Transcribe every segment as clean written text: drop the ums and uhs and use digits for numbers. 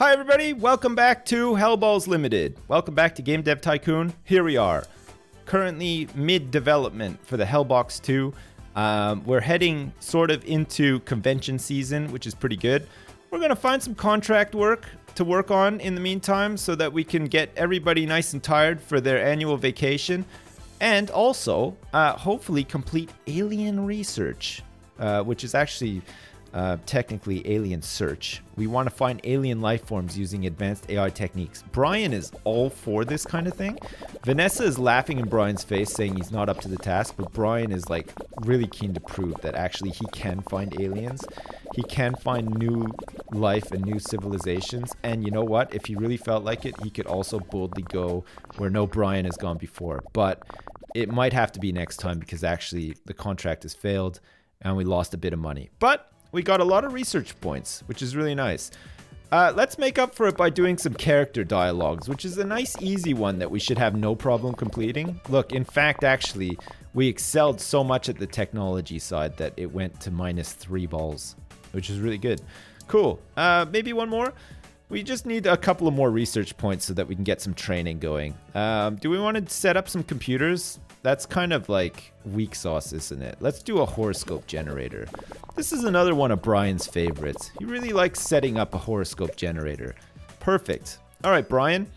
Hi everybody, welcome back to Hellballz Limited. Welcome back to Game Dev Tycoon. Here we are, currently mid-development for the Hellbox 2. We're heading sort of into convention season, which is pretty good. We're going to find some contract work to work on in the meantime so that we can get everybody nice and tired for their annual vacation. And also, hopefully complete alien research, which is actually technically alien search. We want to find alien life forms using advanced AI techniques. Brian is all for this kind of thing. Vanessa is laughing in Brian's face saying he's not up to the task, but Brian is like really keen to prove that actually he can find aliens. He can find new life and new civilizations. And you know what? If he really felt like it, he could also boldly go where no Brian has gone before. But it might have to be next time because actually the contract has failed and we lost a bit of money. But we got a lot of research points, which is really nice. Let's make up for it by doing some character dialogues, which is a nice, easy one that we should have no problem completing. Look, in fact, actually, we excelled so much at the technology side that it went to -3 balls, which is really good. Cool. Maybe one more? We just need a couple of more research points so that we can get some training going. Do we want to set up some computers? That's kind of like weak sauce, isn't it? Let's do a horoscope generator. This is another one of Brian's favorites. He really likes setting up a horoscope generator. Perfect. All right, Brian.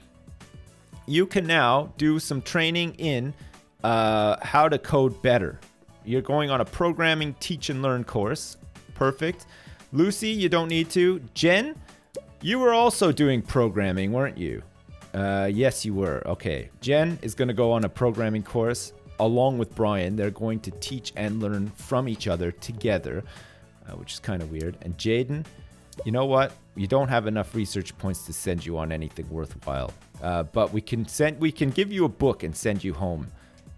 You can now do some training in how to code better. You're going on a programming teach and learn course. Perfect. Lucy, you don't need to. Jen, you were also doing programming, weren't you? Yes, you were. Okay. Jen is going to go on a programming course along with Brian. They're going to teach and learn from each other together, which is kind of weird. And Jaden, you know what? You don't have enough research points to send you on anything worthwhile. But we can give you a book and send you home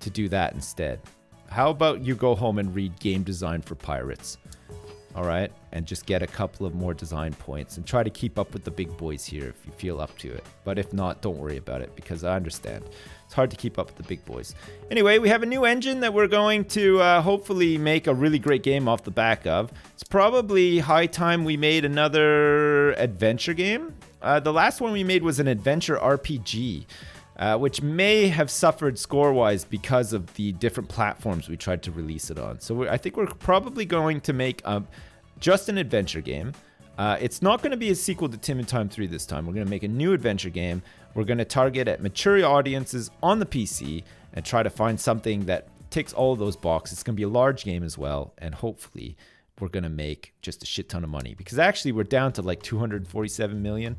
to do that instead. How about you go home and read Game Design for Pirates? All right, and just get a couple of more design points and try to keep up with the big boys here if you feel up to it. But if not, don't worry about it because I understand. It's hard to keep up with the big boys. Anyway, we have a new engine that we're going to hopefully make a really great game off the back of. It's probably high time we made another adventure game. The last one we made was an adventure RPG. Which may have suffered score-wise because of the different platforms we tried to release it on. So I think we're probably going to make just an adventure game. It's not going to be a sequel to Tim and Time 3 this time. We're going to make a new adventure game. We're going to target at mature audiences on the PC and try to find something that ticks all of those boxes. It's going to be a large game as well, and hopefully we're going to make just a shit ton of money. Because actually we're down to like 247 million.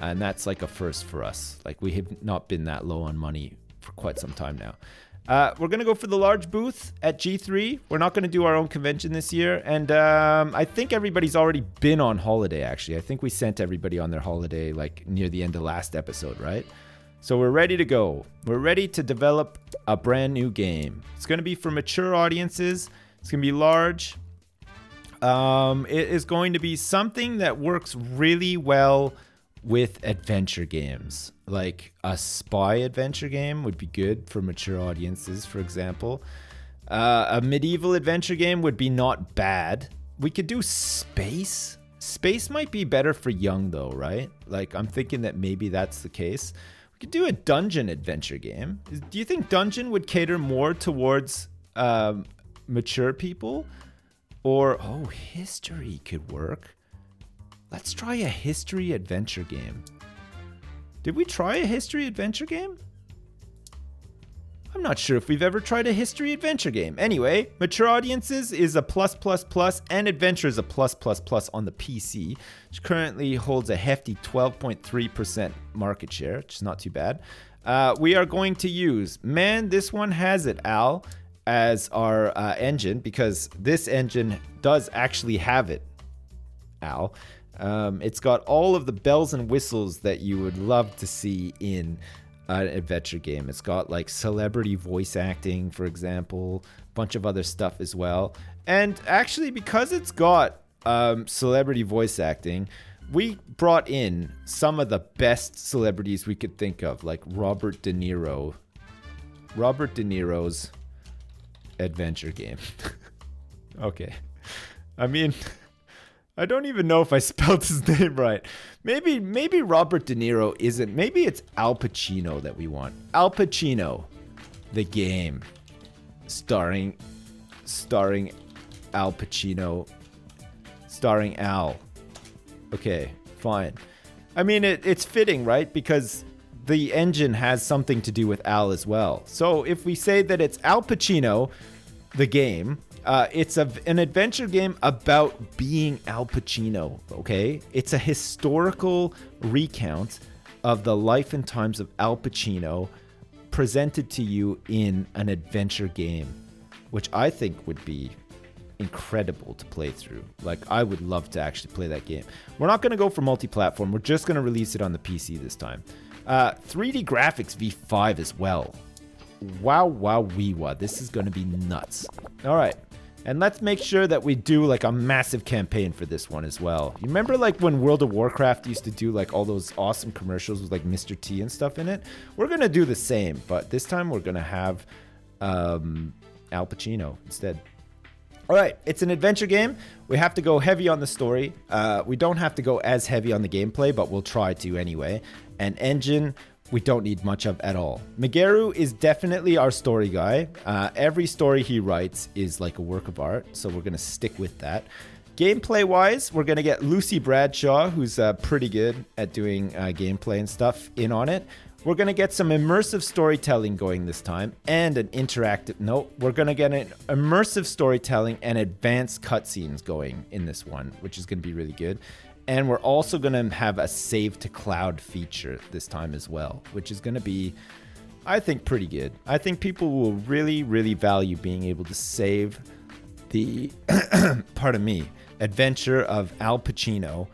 And that's like a first for us. Like we have not been that low on money for quite some time now. We're going to go for the large booth at G3. We're not going to do our own convention this year. And I think everybody's already been on holiday, actually. I think we sent everybody on their holiday like near the end of last episode, right? So we're ready to go. We're ready to develop a brand new game. It's going to be for mature audiences. It's going to be large. It is going to be something that works really well with adventure games. Like a spy adventure game would be good for mature audiences, for example. A medieval adventure game would be not bad. We could do space. Space might be better for young though, right? Like I'm thinking that maybe that's the case. We could do a dungeon adventure game. Do you think dungeon would cater more towards mature people? Or, history could work. Let's try a history adventure game. Did we try a history adventure game? I'm not sure if we've ever tried a history adventure game. Anyway, mature audiences is a +++, and adventure is a +++ on the PC, which currently holds a hefty 12.3% market share, which is not too bad. We are going to use, man, this one has it, Al, as our engine, because this engine does actually have it, Al. It's got all of the bells and whistles that you would love to see in an adventure game. It's got like celebrity voice acting, for example, a bunch of other stuff as well. And actually, because it's got celebrity voice acting, we brought in some of the best celebrities we could think of, like Robert De Niro. Robert De Niro's adventure game. Okay. I mean, I don't even know if I spelled his name right. Maybe Robert De Niro isn't. Maybe it's Al Pacino that we want. Al Pacino, the game, starring Al Pacino, starring Al. Okay, fine. I mean, it's fitting, right? Because the engine has something to do with Al as well. So if we say that it's Al Pacino, the game, it's an adventure game about being Al Pacino, okay? It's a historical recount of the life and times of Al Pacino presented to you in an adventure game, which I think would be incredible to play through. Like, I would love to actually play that game. We're not going to go for multi-platform. We're just going to release it on the PC this time. 3D graphics V5 as well. Wow. This is going to be nuts. All right. And let's make sure that we do like a massive campaign for this one as well. You remember like when World of Warcraft used to do like all those awesome commercials with like Mr. T and stuff in it? We're going to do the same, but this time we're going to have Al Pacino instead. All right, it's an adventure game. We have to go heavy on the story. We don't have to go as heavy on the gameplay, but we'll try to anyway. And engine, we don't need much of at all. Megaru is definitely our story guy. Every story he writes is like a work of art, so we're going to stick with that. Gameplay-wise, we're going to get Lucy Bradshaw, who's pretty good at doing gameplay and stuff, in on it. We're going to get some immersive storytelling going this time and an interactive... No, we're going to get an immersive storytelling and advanced cutscenes going in this one, which is going to be really good. And we're also going to have a save to cloud feature this time as well, which is going to be, I think, pretty good. I think people will really, really value being able to save the, pardon me, adventure of Al Pacino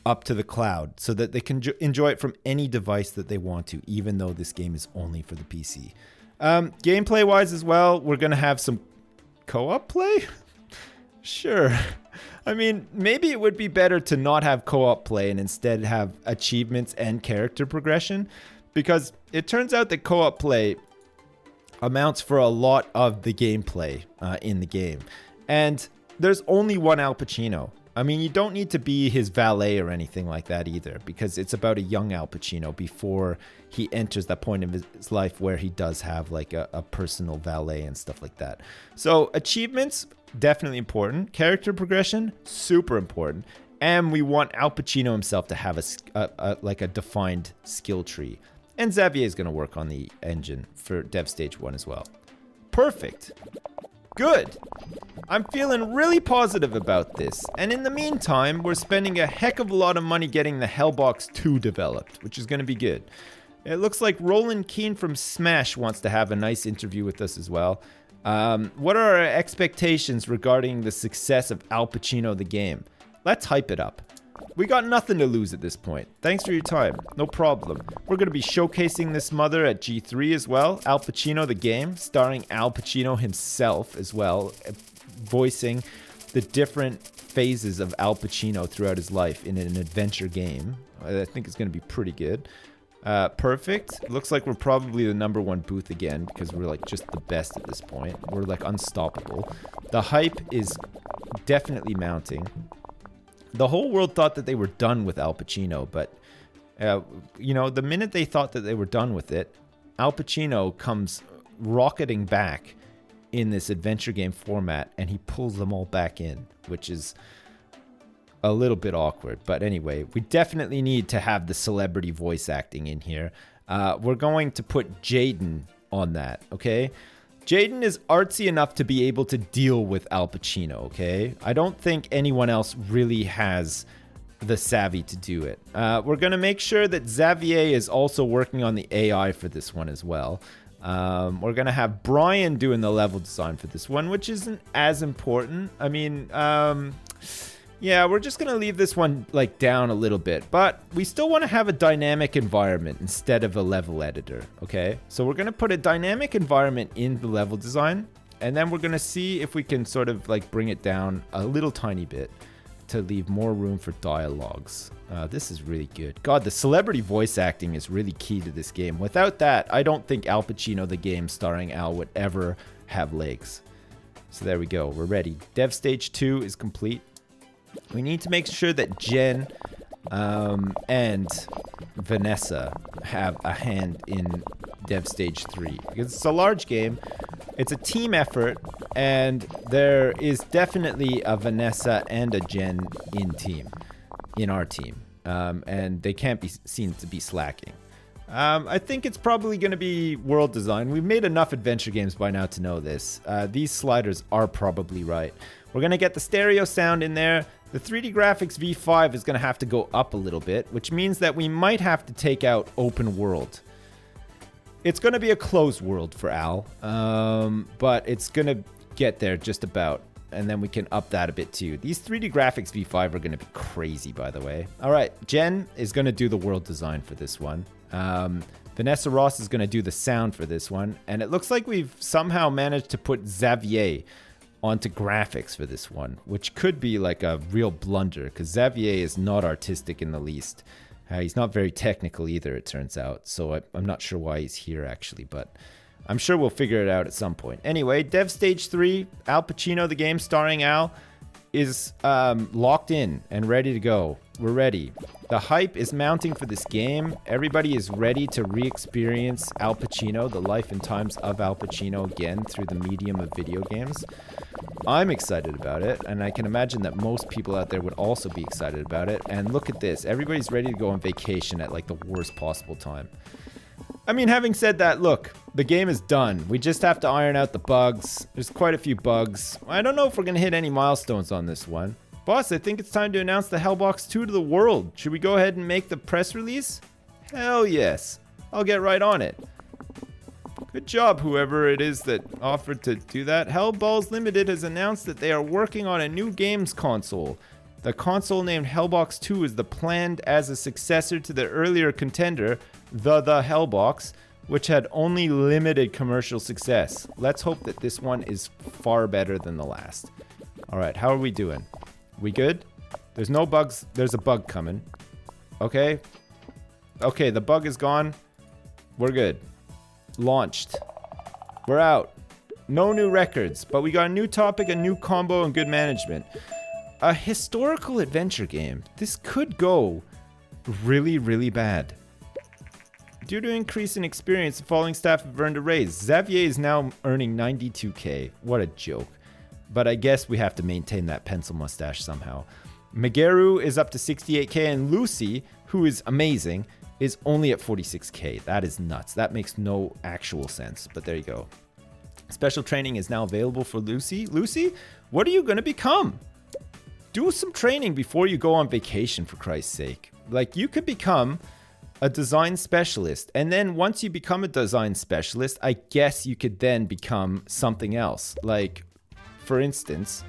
up to the cloud so that they can enjoy it from any device that they want to, even though this game is only for the PC. Gameplay wise as well, we're going to have some co-op play. Sure. I mean, maybe it would be better to not have co-op play and instead have achievements and character progression, because it turns out that co-op play amounts for a lot of the gameplay in the game. And there's only one Al Pacino. I mean, you don't need to be his valet or anything like that either, because it's about a young Al Pacino before he enters that point of his life where he does have like a personal valet and stuff like that. So achievements, definitely important. Character progression, super important. And we want Al Pacino himself to have a defined skill tree. And Xavier is going to work on the engine for Dev Stage 1 as well. Perfect. Good. I'm feeling really positive about this. And in the meantime, we're spending a heck of a lot of money getting the Hellballz 2 developed, which is going to be good. It looks like Roland Keane from Smash wants to have a nice interview with us as well. What are our expectations regarding the success of Al Pacino the game? Let's hype it up. We got nothing to lose at this point. Thanks for your time. No problem. We're going to be showcasing this mother at G3 as well. Al Pacino the game, starring Al Pacino himself as well, voicing the different phases of Al Pacino throughout his life in an adventure game. I think it's going to be pretty good. Perfect. Looks like we're probably the #1 booth again, because we're like just the best at this point. We're like unstoppable. The hype is definitely mounting. The whole world thought that they were done with Al Pacino, but, you know, the minute they thought that they were done with it, Al Pacino comes rocketing back in this adventure game format, and he pulls them all back in, which is a little bit awkward. But anyway, we definitely need to have the celebrity voice acting in here. We're going to put Jaden on that, okay? Jaden is artsy enough to be able to deal with Al Pacino, okay? I don't think anyone else really has the savvy to do it. We're going to make sure that Xavier is also working on the AI for this one as well. We're going to have Brian doing the level design for this one, which isn't as important. I mean, yeah, we're just going to leave this one like down a little bit, but we still want to have a dynamic environment instead of a level editor, okay? So we're going to put a dynamic environment in the level design, and then we're going to see if we can sort of like bring it down a little tiny bit to leave more room for dialogues. This is really good. God, the celebrity voice acting is really key to this game. Without that, I don't think Al Pacino the game starring Al would ever have legs. So there we go. We're ready. Dev Stage 2 is complete. We need to make sure that Jen and Vanessa have a hand in Dev Stage 3. Because it's a large game, it's a team effort, and there is definitely a Vanessa and a Jen in our team. And they can't be seen to be slacking. I think it's probably going to be world design. We've made enough adventure games by now to know this. These sliders are probably right. We're going to get the stereo sound in there. The 3D graphics V5 is going to have to go up a little bit, which means that we might have to take out open world. It's going to be a closed world for Al, but it's going to get there just about. And then we can up that a bit too. These 3D graphics V5 are going to be crazy, by the way. All right, Jen is going to do the world design for this one. Vanessa Ross is going to do the sound for this one. And it looks like we've somehow managed to put Xavier onto graphics for this one, which could be like a real blunder because Xavier is not artistic in the least. He's not very technical either, it turns out. So I'm not sure why he's here actually, but I'm sure we'll figure it out at some point. Anyway, Dev Stage 3, Al Pacino, the game starring Al, is locked in and ready to go. We're ready. The hype is mounting for this game. Everybody is ready to re-experience Al Pacino, the life and times of Al Pacino again through the medium of video games. I'm excited about it, and I can imagine that most people out there would also be excited about it. And look at this. Everybody's ready to go on vacation at like the worst possible time. I mean, having said that, look, the game is done. We just have to iron out the bugs. There's quite a few bugs. I don't know if we're going to hit any milestones on this one. Boss, I think it's time to announce the Hellballz 2 to the world. Should we go ahead and make the press release? Hell yes. I'll get right on it. Good job, whoever it is that offered to do that. Hellballz Limited has announced that they are working on a new games console. The console named Hellballz 2 is planned as a successor to the earlier contender, the Hellballz, which had only limited commercial success. Let's hope that this one is far better than the last. All right, how are we doing? We good? There's no bugs. There's a bug coming. Okay. Okay, the bug is gone. We're good. Launched. We're out. No new records, but we got a new topic, a new combo, and good management. A historical adventure game. This could go really, really bad. Due to increase in experience, the following staff have earned a raise. Xavier is now earning 92k. What a joke. But I guess we have to maintain that pencil mustache somehow. Megeru is up to 68k, and Lucy, who is amazing, is only at 46k. That is nuts. That makes no actual sense, but there you go. Special training is now available for Lucy. Lucy, what are you going to become? Do some training before you go on vacation, for Christ's sake. Like, you could become a design specialist, and then once you become a design specialist, I guess you could then become something else. Like, for instance,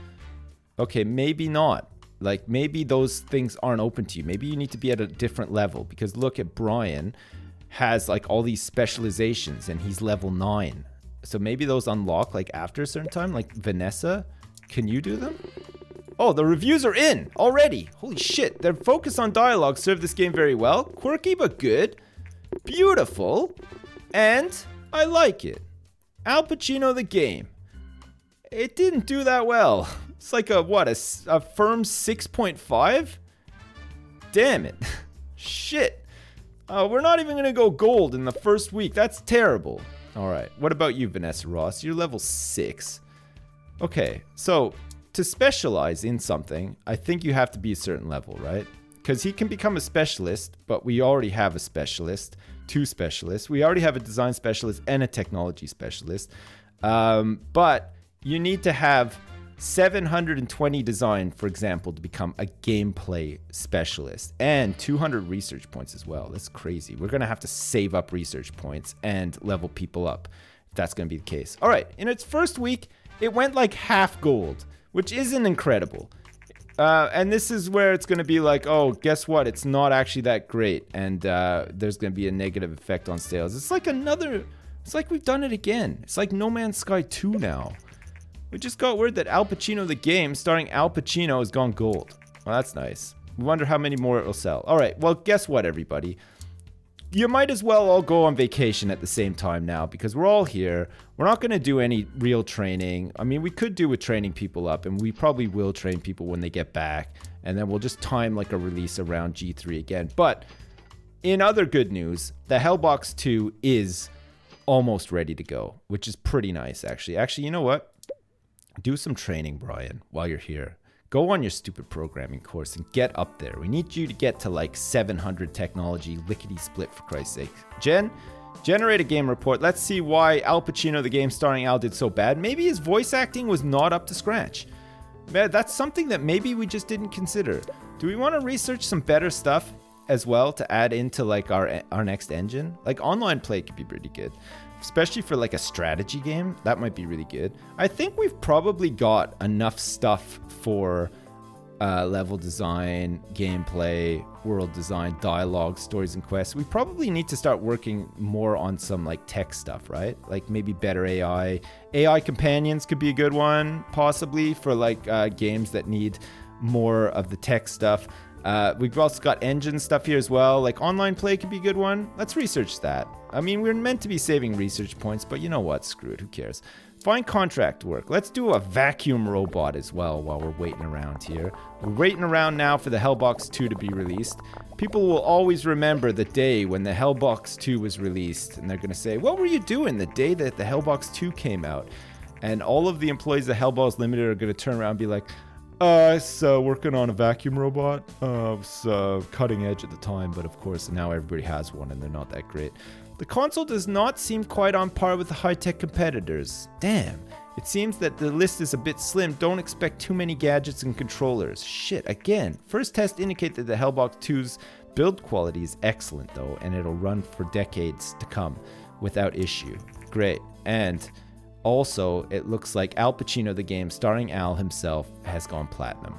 okay, maybe not. Like, maybe those things aren't open to you. Maybe you need to be at a different level, because look at Brian has like all these specializations and he's level 9. So maybe those unlock like after a certain time. Like Vanessa, can you do them? Oh, the reviews are in already. Holy shit. Their focus on dialogue served this game very well. Quirky but good. Beautiful. And I like it. Al Pacino the game. It didn't do that well. It's like a firm 6.5? Damn it. Shit. We're not even going to go gold in the first week. That's terrible. All right. What about you, Vanessa Ross? You're level 6. Okay. So to specialize in something, I think you have to be a certain level, right? Because he can become a specialist, but we already have a specialist, 2 specialists. We already have a design specialist and a technology specialist. But you need to have 720 design, for example, to become a gameplay specialist, and 200 research points as well. That's crazy. We're going to have to save up research points and level people up if that's going to be the case. All right. In its first week, it went like half gold, which isn't incredible. And this is where it's going to be like, oh, guess what? It's not actually that great. And there's going to be a negative effect on sales. It's like we've done it again. It's like No Man's Sky 2 now. We just got word that Al Pacino the game, starring Al Pacino, has gone gold. Well, that's nice. We wonder how many more it will sell. All right, well, guess what, everybody? you might as well all go on vacation at the same time now because we're all here. We're not going to do any real training. I mean, we could do with training people up, and we probably will train people when they get back, and then we'll just time like a release around G3 again. But in other good news, the Hellballz 2 is almost ready to go, which is pretty nice, actually. Actually, you know what? Do some training, Brian, while you're here. Go on your stupid programming course and get up there. We need you to get to like 700 technology, lickety-split, for Christ's sake. Generate a game report. Let's see why Al Pacino, the game starring Al, did so bad. Maybe his voice acting was not up to scratch. Man, that's something that maybe we just didn't consider. Do we want to research some better stuff as well to add into like our next engine? Like online play could be pretty good. Especially for like a strategy game, that might be really good. I think we've probably got enough stuff for level design, gameplay, world design, dialogue, stories, and quests. We probably need to start working more on some like tech stuff, right? Like maybe better AI. AI companions could be a good one, possibly for like games that need more of the tech stuff. We've also got engine stuff here as well. Like online play could be a good one. Let's research that. I mean, we're meant to be saving research points, but you know what? Screw it. Who cares? Find contract work. Let's do a vacuum robot as well while we're waiting around here. We're waiting around now for the Hellballz 2 to be released. People will always remember the day when the Hellballz 2 was released, and they're going to say, what were you doing the day that the Hellballz 2 came out? And all of the employees of Hellballz Limited are going to turn around and be like, I was working on a vacuum robot. It was cutting edge at the time, but of course now everybody has one and they're not that great. The console does not seem quite on par with the high-tech competitors. Damn. It seems that the list is a bit slim. Don't expect too many gadgets and controllers. Shit, again. First tests indicate that the Hellballz 2's build quality is excellent though, and it'll run for decades to come without issue. Great. And also, it looks like Al Pacino, the game starring Al himself, has gone platinum.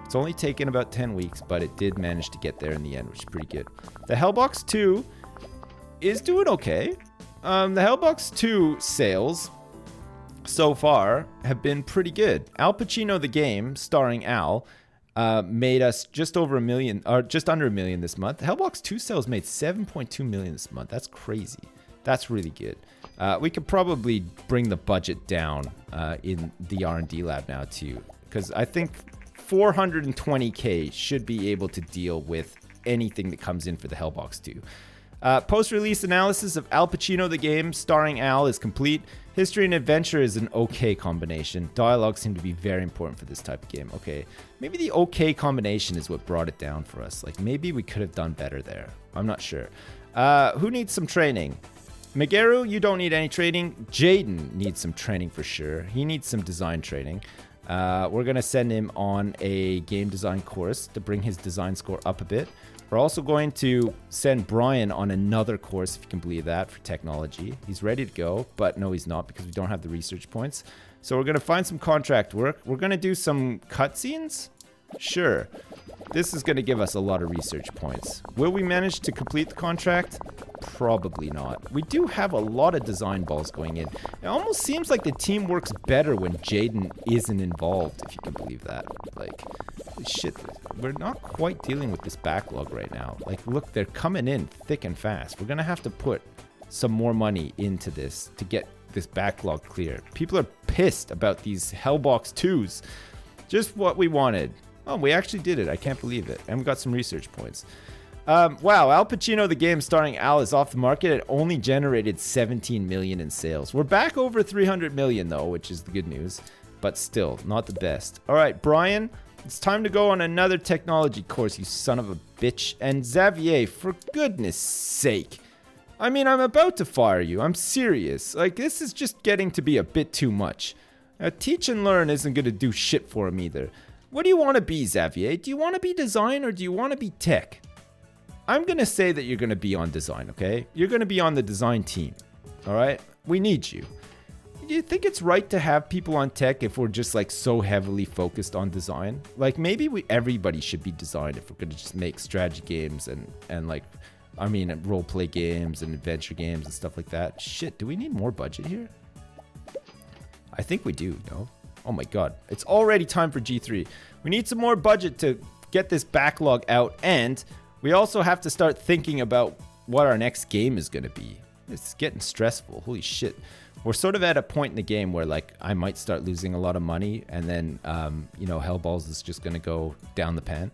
It's only taken about 10 weeks, but it did manage to get there in the end, which is pretty good. The Hellballz 2 is doing okay. The Hellballz 2 sales so far have been pretty good. Al Pacino, the game starring Al, made us just over $1 million, or just under $1 million this month. The Hellballz 2 sales made $7.2 million this month. That's crazy. That's really good. We could probably bring the budget down in the R&D lab now too, because I think 420K should be able to deal with anything that comes in for the Hellballz 2. Post-release analysis of Al Pacino, the game starring Al, is complete. History and adventure is an okay combination. Dialogue seemed to be very important for this type of game. Okay, maybe the okay combination is what brought it down for us. Like maybe we could have done better there. I'm not sure. Who needs some training? Megeru, you don't need any training. Jaden needs some training for sure. He needs some design training. We're going to send him on a game design course to bring his design score up a bit. We're also going to send Brian on another course, if you can believe that, for technology. He's ready to go, but no, he's not because we don't have the research points. So we're going to find some contract work. We're going to do some cutscenes. Sure. This is going to give us a lot of research points. Will we manage to complete the contract? Probably not. We do have a lot of design balls going in. It almost seems like the team works better when Jaden isn't involved, if you can believe that. Like, shit, we're not quite dealing with this backlog right now. Like, look, they're coming in thick and fast. We're going to have to put some more money into this to get this backlog clear. People are pissed about these Hellballz 2s. Just what we wanted. Oh, we actually did it. I can't believe it. And we got some research points. Wow, Al Pacino, the game starring Al, is off the market. It only generated 17 million in sales. We're back over 300 million, though, which is the good news. But still, not the best. All right, Brian, it's time to go on another technology course, you son of a bitch. And Xavier, for goodness sake. I mean, I'm about to fire you. I'm serious. Like, this is just getting to be a bit too much. Teach and learn isn't going to do shit for him either. What do you want to be, Xavier? Do you want to be design or do you want to be tech? I'm going to say that you're going to be on design, okay? You're going to be on the design team, all right? We need you. Do you think it's right to have people on tech if we're just like so heavily focused on design? Like maybe everybody should be design if we're going to just make strategy games and like, I mean, role play games and adventure games and stuff like that. Shit, do we need more budget here? I think we do, no? Oh my god, it's already time for G3. We need some more budget to get this backlog out, and we also have to start thinking about what our next game is going to be. It's getting stressful. Holy shit. We're sort of at a point in the game where like I might start losing a lot of money, and then you know, Hellballz is just going to go down the pan.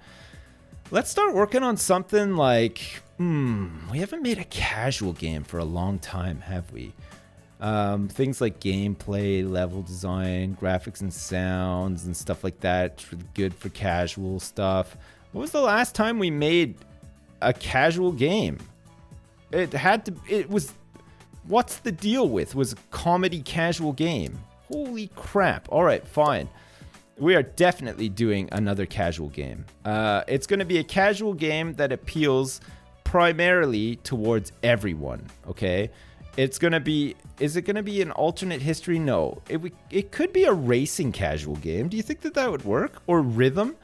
Let's start working on something like we haven't made a casual game for a long time, have we? Things like gameplay, level design, graphics and sounds and stuff like that. It's really good for casual stuff. What was the last time we made a casual game? It was, what's the deal with? Was a comedy casual game. Holy crap. All right, fine. We are definitely doing another casual game. It's going to be a casual game that appeals primarily towards everyone, okay? It's going to be, is it going to be an alternate history? No. It could be a racing casual game. Do you think that that would work? Or rhythm?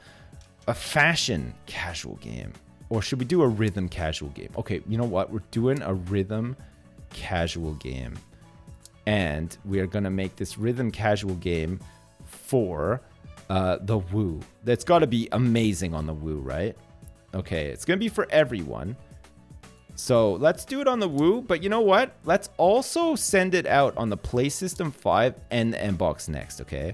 A fashion casual game. Or should we do a rhythm casual game? Okay, you know what? We're doing a rhythm casual game. And we are going to make this rhythm casual game for the Wii. That's got to be amazing on the Wii, right? Okay, it's going to be for everyone. So let's do it on the Wii, but you know what? Let's also send it out on the PlayStation 5 and the Xbox next, okay?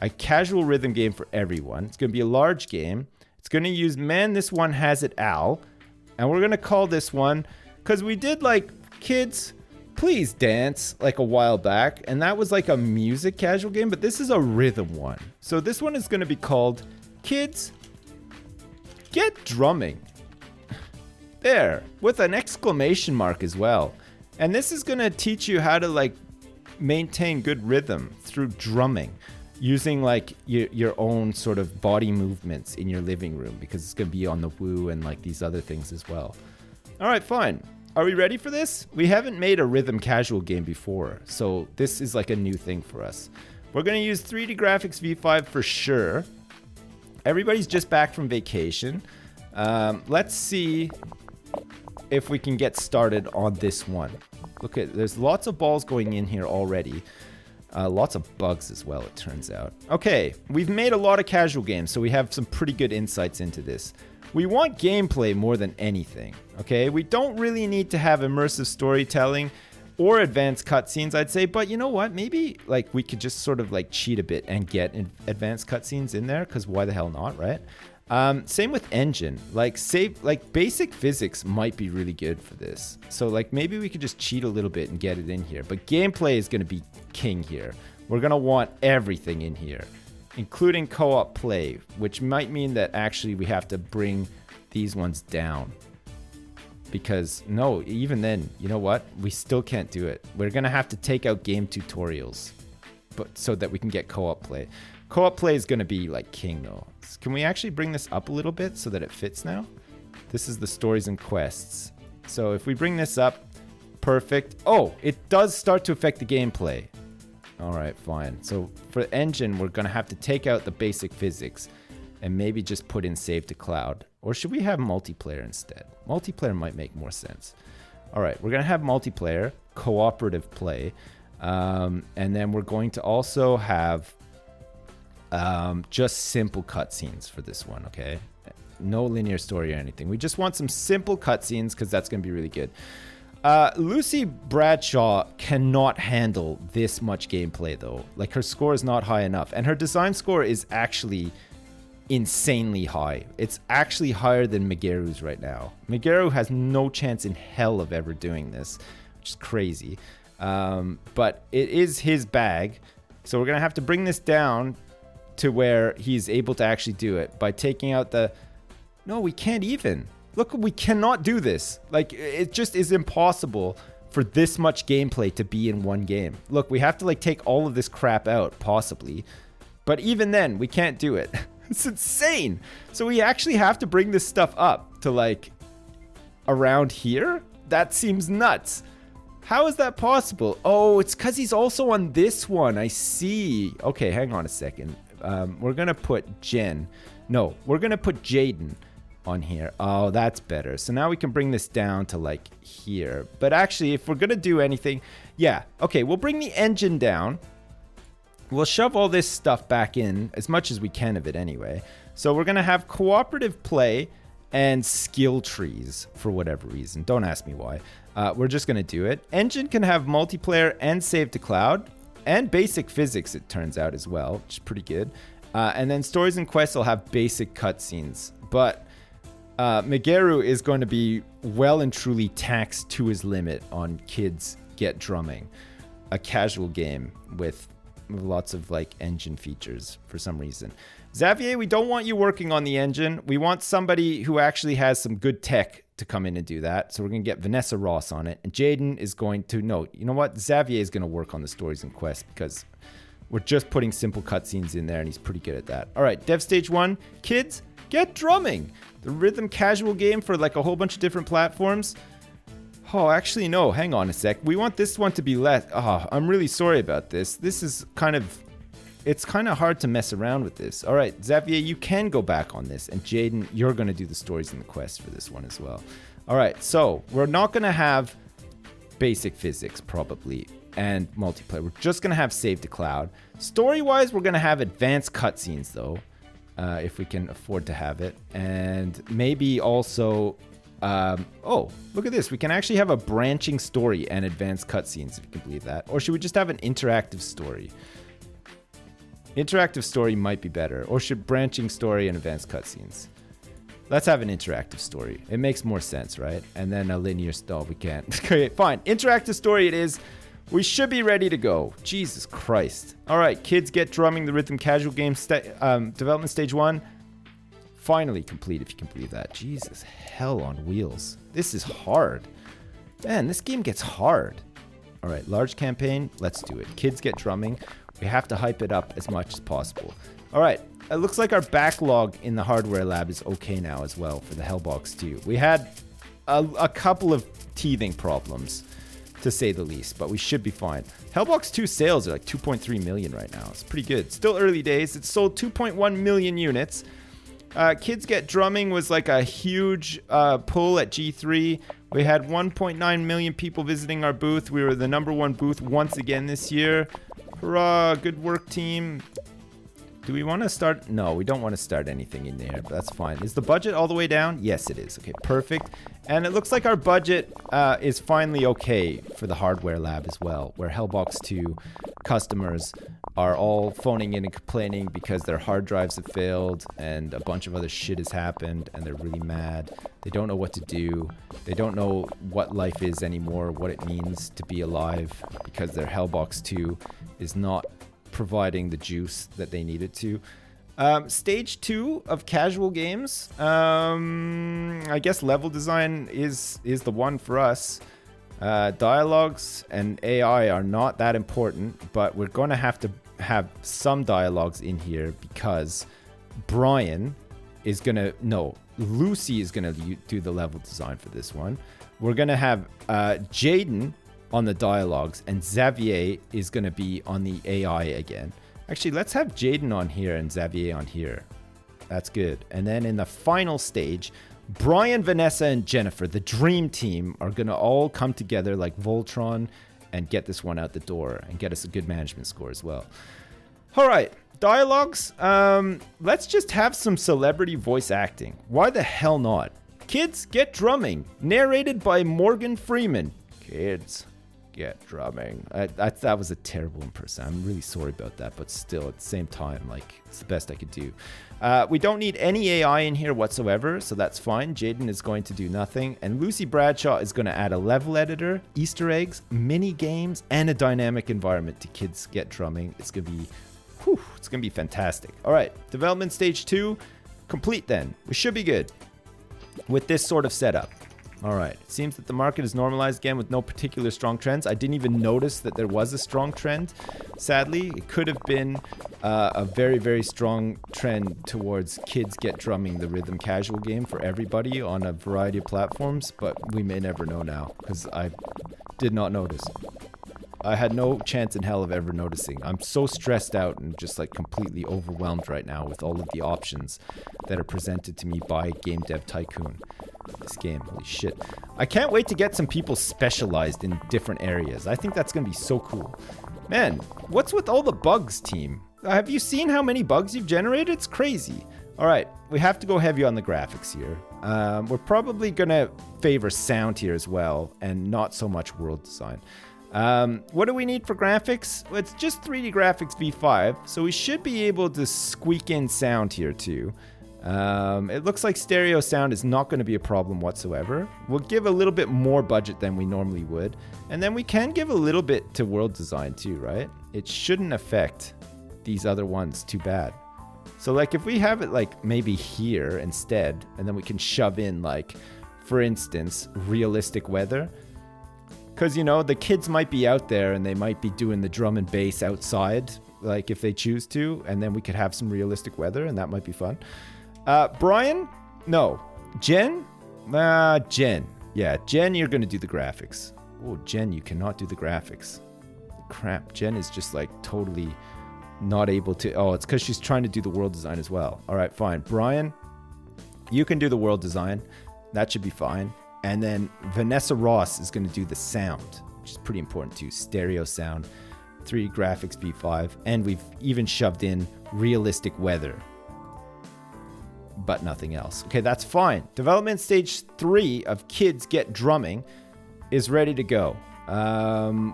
A casual rhythm game for everyone. It's going to be a large game. It's going to use Man This One Has It Al. And we're going to call this one, because we did like Kids Please Dance like a while back, and that was like a music casual game, but this is a rhythm one. So this one is going to be called Kids Get Drumming. There, with an exclamation mark as well. And this is going to teach you how to like maintain good rhythm through drumming, using like your own sort of body movements in your living room, because it's going to be on the Wii and like these other things as well. All right, fine. Are we ready for this? We haven't made a rhythm casual game before, so this is like a new thing for us. We're going to use 3D Graphics V5 for sure. Everybody's just back from vacation. Let's see if we can get started on this one. Look at, there's lots of balls going in here already. Lots of bugs as well, it turns out. Okay, we've made a lot of casual games, so we have some pretty good insights into this. We want gameplay more than anything, okay? We don't really need to have immersive storytelling or advanced cutscenes, I'd say, but you know what? Maybe like we could just sort of like cheat a bit and get advanced cutscenes in there, because why the hell not, right? Same with engine, like basic physics might be really good for this. So like maybe we could just cheat a little bit and get it in here, but gameplay is going to be king here. We're going to want everything in here, including co-op play, which might mean that actually we have to bring these ones down, because no, even then, you know what? We still can't do it. We're going to have to take out game tutorials, but so that we can get co-op play. Co-op play is going to be like king though. Can we actually bring this up a little bit so that it fits now? This is the stories and quests. So if we bring this up, perfect. Oh, it does start to affect the gameplay. All right, fine. So for engine, we're going to have to take out the basic physics and maybe just put in save to cloud. Or should we have multiplayer instead? Multiplayer might make more sense. All right, we're going to have multiplayer, cooperative play. And then we're going to also have just simple cutscenes for this one, okay? No linear story or anything. We just want some simple cutscenes, because that's going to be really good. Lucy Bradshaw cannot handle this much gameplay, though. Like, her score is not high enough, and her design score is actually insanely high. It's actually higher than Megaru's right now. Megaru has no chance in hell of ever doing this, which is crazy. But it is his bag, so we're going to have to bring this down to where he's able to actually do it by taking out the... No, we can't even. Look, we cannot do this. Like, it just is impossible for this much gameplay to be in one game. Look, we have to like take all of this crap out, possibly. But even then, we can't do it. It's insane. So we actually have to bring this stuff up to like around here? That seems nuts. How is that possible? Oh, it's because he's also on this one. I see. Okay, hang on a second. We're going to put Jen. No, we're going to put Jaden on here. Oh, that's better. So now we can bring this down to like here. But actually, if we're going to do anything, yeah. Okay, we'll bring the engine down. We'll shove all this stuff back in, as much as we can of it anyway. So we're going to have cooperative play and skill trees for whatever reason. Don't ask me why. We're just going to do it. Engine can have multiplayer and save to cloud and basic physics, it turns out, as well, which is pretty good. And then stories and quests will have basic cutscenes. But Megeru is going to be well and truly taxed to his limit on Kids Get Drumming, a casual game with lots of like engine features for some reason. Xavier, we don't want you working on the engine. We want somebody who actually has some good tech to come in and do that. So we're going to get Vanessa Ross on it. And Jaden is going to, no, you know what? Xavier is going to work on the stories and quests because we're just putting simple cutscenes in there and he's pretty good at that. All right, Dev Stage 1, Kids Get Drumming. The rhythm casual game for like a whole bunch of different platforms. Oh, actually, no, hang on a sec. We want this one to be less. Oh, I'm really sorry about this. This is it's kind of hard to mess around with this. All right, Xavier, you can go back on this. And Jaden, you're going to do the stories and the quests for this one as well. All right, so we're not going to have basic physics probably and multiplayer. We're just going to have save to cloud. Story-wise, we're going to have advanced cutscenes though, if we can afford to have it. And maybe also... oh, look at this. We can actually have a branching story and advanced cutscenes, if you can believe that. Or should we just have an interactive story? Interactive story might be better. Or should branching story and advanced cutscenes? Let's have an interactive story. It makes more sense, right? And then a linear we can't. Okay, fine. Interactive story it is. We should be ready to go. Jesus Christ. All right, Kids Get Drumming, the rhythm casual game development stage 1. Finally complete, if you can believe that. Jesus, hell on wheels. This is hard. Man, this game gets hard. All right, large campaign. Let's do it. Kids Get Drumming. We have to hype it up as much as possible. All right, it looks like our backlog in the hardware lab is okay now as well for the Hellballz 2. We had a couple of teething problems, to say the least, but we should be fine. Hellballz 2 sales are like 2.3 million right now. It's pretty good. Still early days. It's sold 2.1 million units. Kids Get Drumming was like a huge pull at G3. We had 1.9 million people visiting our booth. We were the #1 booth once again this year. Hurrah, good work, team. Do we want to start? No, we don't want to start anything in there, but that's fine. Is the budget all the way down? Yes, it is. Okay, perfect. And it looks like our budget is finally okay for the hardware lab as well, where Hellballz 2 customers are all phoning in and complaining because their hard drives have failed and a bunch of other shit has happened and they're really mad. They don't know what to do. They don't know what life is anymore, what it means to be alive because their Hellballz 2 is not providing the juice that they needed to. Stage 2 of casual games. I guess level design is the one for us. Dialogues and AI are not that important, but we're going to have some dialogues in here because Brian is going to... No, Lucy is going to do the level design for this one. We're going to have Jaden on the dialogues, and Xavier is going to be on the AI again. Actually, let's have Jaden on here and Xavier on here. That's good. And then in the final stage, Brian, Vanessa, and Jennifer, the dream team, are going to all come together like Voltron and get this one out the door and get us a good management score as well. All right, dialogues. Let's just have some celebrity voice acting. Why the hell not? Kids Get Drumming, narrated by Morgan Freeman. Kids Get Drumming. That was a terrible impression. I'm really sorry about that, but still, at the same time, like, it's the best I could do. We don't need any AI in here whatsoever, so that's fine. Jaden is going to do nothing, and Lucy Bradshaw is going to add a level editor, Easter eggs, mini games, and a dynamic environment to Kids Get Drumming. It's gonna be fantastic. All right, development stage 2 complete. Then we should be good with this sort of setup. All right, it seems that the market is normalized again with no particular strong trends. I didn't even notice that there was a strong trend. Sadly, it could have been a very, very strong trend towards Kids Get Drumming, the rhythm casual game for everybody on a variety of platforms, but we may never know now because I did not notice. I had no chance in hell of ever noticing. I'm so stressed out and just like completely overwhelmed right now with all of the options that are presented to me by Game Dev Tycoon. This game, holy shit. I can't wait to get some people specialized in different areas. I think that's gonna be so cool. Man, what's with all the bugs, team? Have you seen how many bugs you've generated? It's crazy. All right, we have to go heavy on the graphics here. We're probably going to favor sound here as well, and not so much world design. What do we need for graphics? Well, it's just 3D graphics V5, so we should be able to squeak in sound here too. It looks like stereo sound is not going to be a problem whatsoever. We'll give a little bit more budget than we normally would, and then we can give a little bit to world design too, right? It shouldn't affect these other ones too bad. So like if we have it like maybe here instead, and then we can shove in like, for instance, realistic weather. Because, you know, the kids might be out there and they might be doing the drum and bass outside, like if they choose to, and then we could have some realistic weather and that might be fun. Brian? No. Jen? Jen. Yeah, Jen, you're going to do the graphics. Oh, Jen, you cannot do the graphics. Crap, Jen is just like totally not able to. Oh, it's because she's trying to do the world design as well. All right, fine. Brian, you can do the world design. That should be fine. And then Vanessa Ross is going to do the sound, which is pretty important too. Stereo sound, 3D graphics V5, and we've even shoved in realistic weather, but nothing else. Okay, that's fine. Development stage 3 of Kids Get Drumming is ready to go.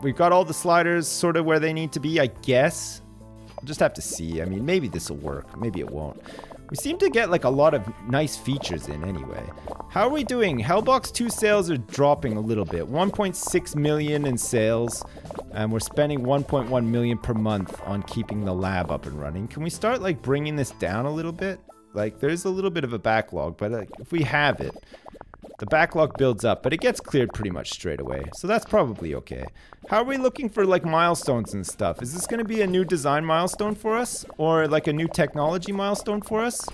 We've got all the sliders sort of where they need to be, I guess. I'll just have to see. I mean, maybe this will work. Maybe it won't. We seem to get like a lot of nice features in anyway. How are we doing? Hellballz 2 sales are dropping a little bit. 1.6 million in sales, and we're spending 1.1 million per month on keeping the lab up and running. Can we start like bringing this down a little bit? Like there's a little bit of a backlog, but like, if we have it, the backlog builds up, but it gets cleared pretty much straight away. So that's probably okay. How are we looking for like milestones and stuff? Is this going to be a new design milestone for us? Or like a new technology milestone for us?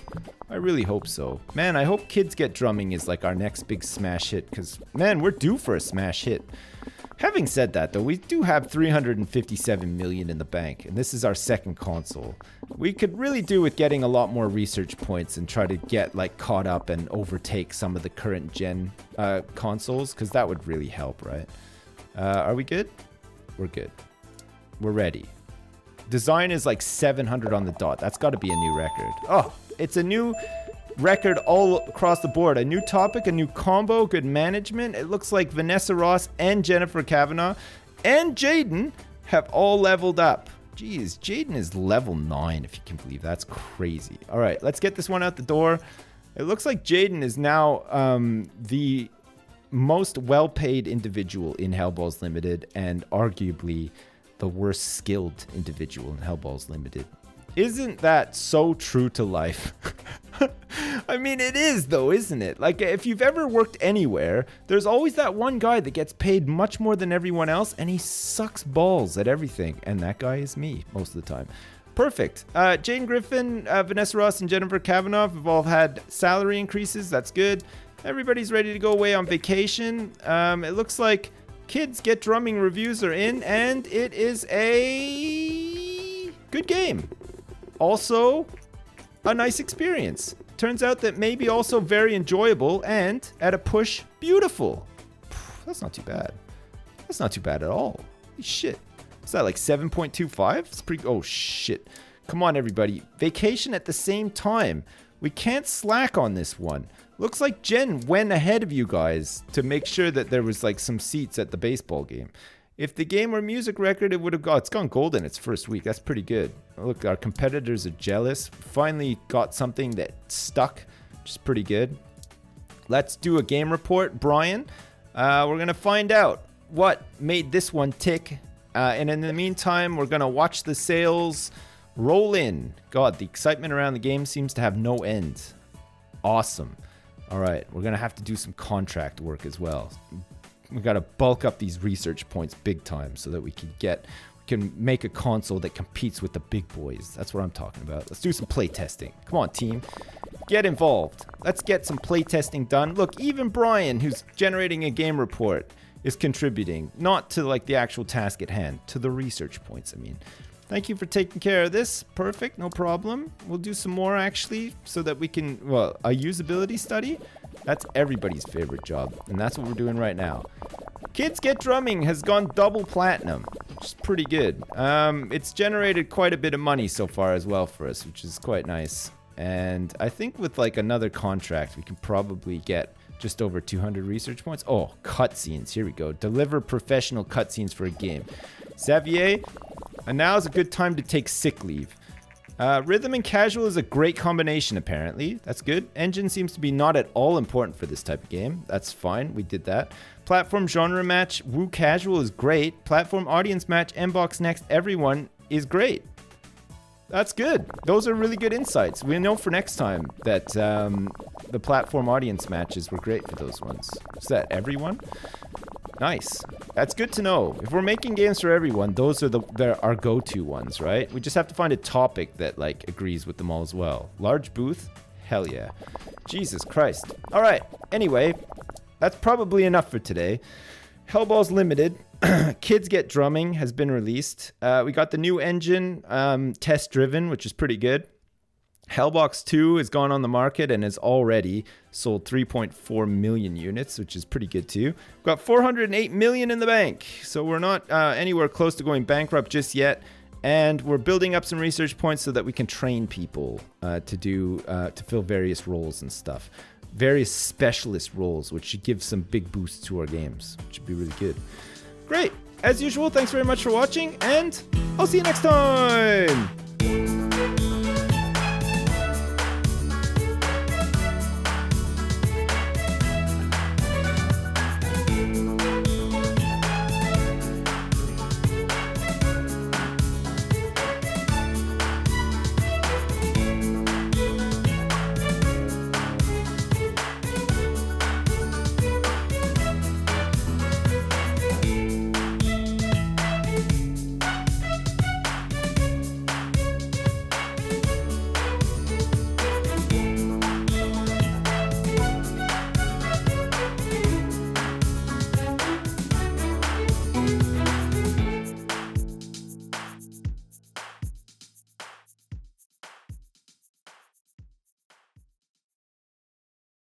I really hope so. Man, I hope Kids Get Drumming is like our next big smash hit, because man, we're due for a smash hit. Having said that though, we do have 357 million in the bank, and this is our second console. We could really do with getting a lot more research points and try to get like caught up and overtake some of the current gen consoles, because that would really help, right? Are we good? We're good. We're ready. Design is like 700 on the dot. That's got to be a new record. Oh, it's a new record all across the board. A new topic, a new combo, good management. It looks like Vanessa Ross and Jennifer Kavanaugh and Jaden have all leveled up. Jeez, Jaden is level 9, if you can believe. That's crazy. All right, let's get this one out the door. It looks like Jaden is now the most well-paid individual in Hellballz Limited, and arguably the worst skilled individual in Hellballz Limited. Isn't that so true to life? I mean, it is though, isn't it? Like, if you've ever worked anywhere, there's always that one guy that gets paid much more than everyone else, and he sucks balls at everything. And that guy is me most of the time. Perfect. Jane Griffin, Vanessa Ross, and Jennifer Kavanaugh have all had salary increases. That's good. Everybody's ready to go away on vacation. It looks like Kids Get Drumming reviews are in, and it is a good game. Also, a nice experience. Turns out that maybe also very enjoyable, and at a push, beautiful. That's not too bad. That's not too bad at all. Holy shit. Is that like 7.25? It's pretty. Oh shit. Come on, everybody. Vacation at the same time. We can't slack on this one. Looks like Jen went ahead of you guys to make sure that there was like some seats at the baseball game. If the game were music record, it would have it's gone gold in its first week. That's pretty good. Look, our competitors are jealous. Finally got something that stuck, which is pretty good. Let's do a game report, Brian. We're going to find out what made this one tick. And in the meantime, we're going to watch the sales roll in. God, the excitement around the game seems to have no end. Awesome. All right, we're going to have to do some contract work as well. We got to bulk up these research points big time so that we can make a console that competes with the big boys. That's what I'm talking about. Let's do some play testing. Come on, team. Get involved. Let's get some play testing done. Look, even Brian, who's generating a game report, is contributing. Not to like the actual task at hand, to the research points, I mean. Thank you for taking care of this. Perfect, no problem. We'll do some more actually so that we can, well, a usability study. That's everybody's favorite job, and that's what we're doing right now. Kids Get Drumming has gone double platinum, which is pretty good. It's generated quite a bit of money so far as well for us, which is quite nice. And I think with like another contract, we can probably get just over 200 research points. Oh, cutscenes. Here we go. Deliver professional cutscenes for a game. Xavier, and now is a good time to take sick leave. Rhythm and casual is a great combination, apparently. That's good. Engine seems to be not at all important for this type of game. That's fine. We did that. Platform genre match, Woo casual is great. Platform audience match, Mbox next, everyone is great. That's good. Those are really good insights. We know for next time that the platform audience matches were great for those ones. Is that everyone? Nice. That's good to know. If we're making games for everyone, those are our go-to ones, right? We just have to find a topic that like agrees with them all as well. Large booth? Hell yeah. Jesus Christ. All right. Anyway, that's probably enough for today. Hellballz Limited, Kids Get Drumming has been released. We got the new engine, test-driven, which is pretty good. Hellbox 2 has gone on the market and has already sold 3.4 million units, which is pretty good too. We've got 408 million in the bank, so we're not anywhere close to going bankrupt just yet. And we're building up some research points so that we can train people to fill various roles and stuff. Various specialist roles, which should give some big boosts to our games, which should be really good. Great. As usual, thanks very much for watching, and I'll see you next time!